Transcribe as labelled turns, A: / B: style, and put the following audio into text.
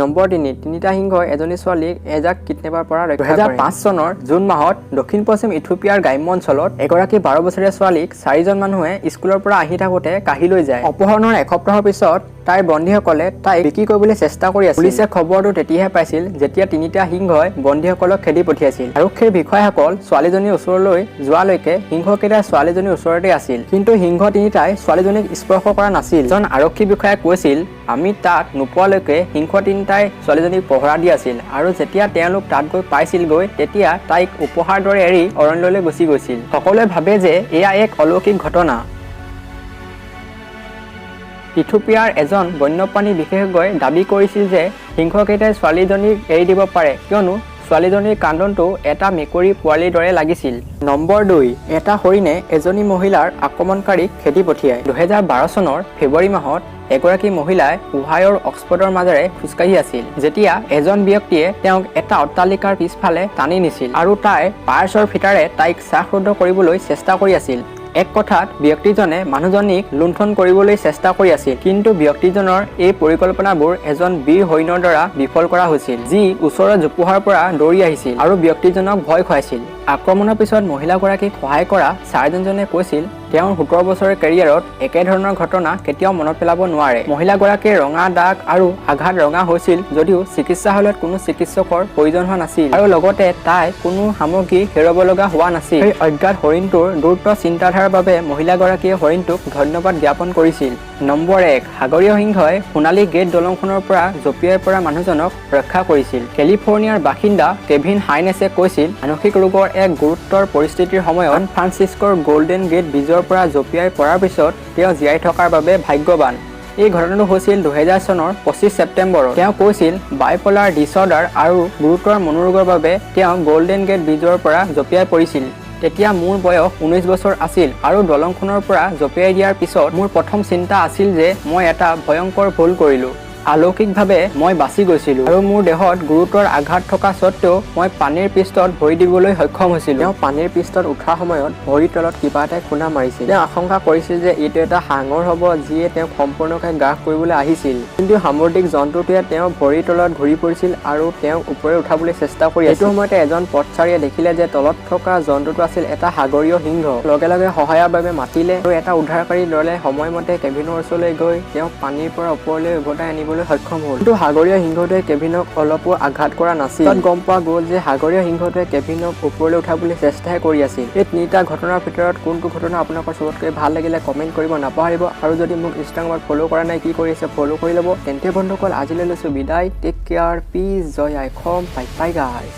A: Number ৩ তিনিটা সিংহই এজনী ছোৱালীক এজাক কিডনেপাৰ পৰা ৰক্ষা কৰে। ২০০৫ চনৰ জুন মাহত দক্ষিণ পশ্চিম ইথিওপিয়াৰ গ্ৰাম্য অঞ্চলত এগৰাকী ১২ বছৰীয়া ছোৱালীক ৪জন মানুহে স্কুলৰ পৰা আহি থাকোঁতে কাঢ়ি লৈ যায়। অপহৰণৰ এসপ্তাহৰ পিছত তাইৰ বন্দীসকলে তাইক বিক্ৰী কৰিবলৈ চেষ্টা কৰি আছিল। পুলিচে খবৰটো তেতিয়াহে পাইছিল যেতিয়া তিনিটা সিংহই বন্দীসকলক খেদি পঠিয়াইছিল। আৰক্ষীৰ বিষয়াসকল ছোৱালীজনীৰ ওচৰলৈ যোৱালৈকে সিংহকেইটা ছোৱালীজনীৰ ওচৰতে আছিল, কিন্তু সিংহ তিনিটাই ছোৱালীজনীক স্পৰ্শ কৰা নাছিল। এজন আৰক্ষী বিষয়াই কৈছিল, আমি তাক নোপোৱালৈকে সিংহ তিনিটাই ছোৱালীজনীক পহৰা দি আছিল আৰু যেতিয়া তেওঁলোক তাত গৈ পাইছিলগৈ তেতিয়া তাইক উপহাৰ দৰে এৰি অৰণ্যলৈ গুচি গৈছিল। সকলোৱে ভাবে যে এয়া এক অলৌকিক ঘটনা। ইথিওপিয়াৰ এজন বন্যপ্ৰাণী বিশেষজ্ঞই দাবী কৰিছিল যে সিংহকেইটাই ছোৱালীজনীক এৰি দিব পাৰে কিয়নো ছোৱালীজনীৰ কান্দোনটো এটা মেকুৰী পোৱালিৰ দৰে লাগিছিল। নম্বৰ ২ এটা হৰিণে এজনী মহিলাৰ আক্ৰমণকাৰীক খেদি পঠিয়ায়। ২০১২ চনৰ ফেব্ৰুৱাৰী মাহত এগৰাকী মহিলাই ওহাইঅ'ৰ অক্সফৰ্ডৰ মাজেৰে খোজকাঢ়ি আছিল যেতিয়া এজন ব্যক্তিয়ে তেওঁক এটা অট্টালিকাৰ পিছফালে টানি নিছিল আৰু তাইৰ পাৰ্চৰ ফিটাৰে তাইক শ্বাসৰুদ্ধ কৰিবলৈ চেষ্টা কৰি আছিল। এক কথাত ব্যক্তিজনে মানুহজনীক লুণ্ঠন কৰিবলৈ চেষ্টা কৰি আছিল, কিন্তু ব্যক্তিজনৰ এই পৰিকল্পনাবোৰ এজন বীৰ হৰিণৰ দ্বাৰা বিফল কৰা হৈছিল, যি ওচৰৰ জোপোহাৰ পৰা দৌৰি আহিছিল আৰু ব্যক্তিজনক ভয় খুৱাইছিল। আক্ৰমণৰ পিছত মহিলাগৰাকীক সহায় কৰা চাৰ্জনজনে কৈছিল তেওঁৰ ১৭ বছৰৰ কেৰিয়াৰত একেধৰণৰ ঘটনা কেতিয়াও মনত পেলাব নোৱাৰে। মহিলাগৰাকীৰ ৰঙা দাগ আৰু আঘাত ৰঙা হৈছিল যদিও চিকিৎসালয়ত কোনো চিকিৎসকৰ প্ৰয়োজন হোৱা নাছিল আৰু লগতে তাই কোনো সামগ্ৰী হেৰুৱাব লগা হোৱা নাছিল। এই অজ্ঞাত হৰিণটোৰ দ্ৰুত চিন্তাধাৰাৰ বাবে মহিলাগৰাকীয়ে হৰিণটোক ধন্যবাদ জ্ঞাপন কৰিছিল। নম্বৰ ১ সাগৰীয় সিংহই সোণালী গেট দলংখনৰ পৰা জঁপিয়াই পৰা মানুহজনক ৰক্ষা কৰিছিল। কেলিফৰ্ণিয়াৰ বাসিন্দা কেভিন হাইনেছে কৈছিল, মানসিক ৰোগৰ এক গুৰুতৰ পৰিস্থিতিৰ সময়ত সান ফ্ৰান্সিস্কোৰ গল্ডেন গেট ব্ৰিজৰ পৰা জঁপিয়াই পৰাৰ পিছত তেওঁ জীয়াই থকাৰ বাবে ভাগ্যৱান। এই ঘটনাটো হৈছিল ২০০০ চনৰ ২৫ ছেপ্টেম্বৰত। তেওঁ কৈছিল বাইপলাৰ ডিছঅৰ্ডাৰ আৰু গুৰুতৰ মনোৰোগৰ বাবে তেওঁ গল্ডেন গেট ব্ৰিজৰ পৰা জঁপিয়াই পৰিছিল। তেতিয়া মোৰ বয়স ১৯ বছৰ আছিল আৰু দলংখনৰ পৰা জঁপিয়াই দিয়াৰ পিছত মোৰ প্ৰথম চিন্তা আছিল যে মই এটা ভয়ংকৰ ভুল কৰিলোঁ। অলৌকিকভাৱে মই বাচি গৈছিলোঁ আৰু মোৰ দেহত গুৰুতৰ আঘাত থকা স্বত্বেও মই পানীৰ পৃষ্ঠত ভৰি দিবলৈ সক্ষম হৈছিলোঁ। তেওঁ পানীৰ পৃষ্ঠত উঠাৰ সময়ত ভৰিৰ তলত কিবা এটাই খুন্দা মাৰিছিল। তেওঁ আশংকা কৰিছিল যে এইটো এটা হাঙৰ হ'ব যিয়ে তেওঁক সম্পূৰ্ণকৈ গ্ৰাস কৰিবলৈ আহিছিল, কিন্তু সামুদ্ৰিক জন্তুটোৱে তেওঁৰ ভৰিৰ তলত ঘূৰি পৰিছিল আৰু তেওঁক ওপৰে উঠাবলৈ চেষ্টা কৰি আছিল। এইটো সময়তে এজন পথচাৰীয়ে দেখিলে যে তলত থকা জন্তুটো আছিল এটা সাগৰীয় সিংহ। লগে লগে সহায়ৰ বাবে মাতিলে আৰু এটা উদ্ধাৰকাৰী দলে সময়মতে কেভিনৰ ওচৰলৈ গৈ তেওঁক পানীৰ পৰা ওপৰলৈ উভতাই আনিবলৈ সক্ষম হ'ল। কিন্তু সাগৰীয় সিংহটোৱে কেভিনক অলপো আঘাত কৰা নাছিল। তাত গম পোৱা গ'ল যে সাগৰীয় সিংহটোৱে কেভিনক ওপৰলৈ উঠাবলৈ চেষ্টাহে কৰি আছিল। এই তিনিটা ঘটনাৰ ভিতৰত কোনটো ঘটনা আপোনালোকৰ চবতকৈ ভাল লাগিলে কমেণ্ট কৰিব নাপাহৰিব আৰু যদি মোক ইনষ্টাগ্ৰামত ফ'ল' কৰা নাই কি কৰি আছে ফ'ল' কৰি ল'ব। তেন্তে বন্ধুসকল আজিলৈ লৈছোঁ বিদায়। টেক কেয়াৰ, পিছ, জয় আই অসম, বাই বাই গাইজ।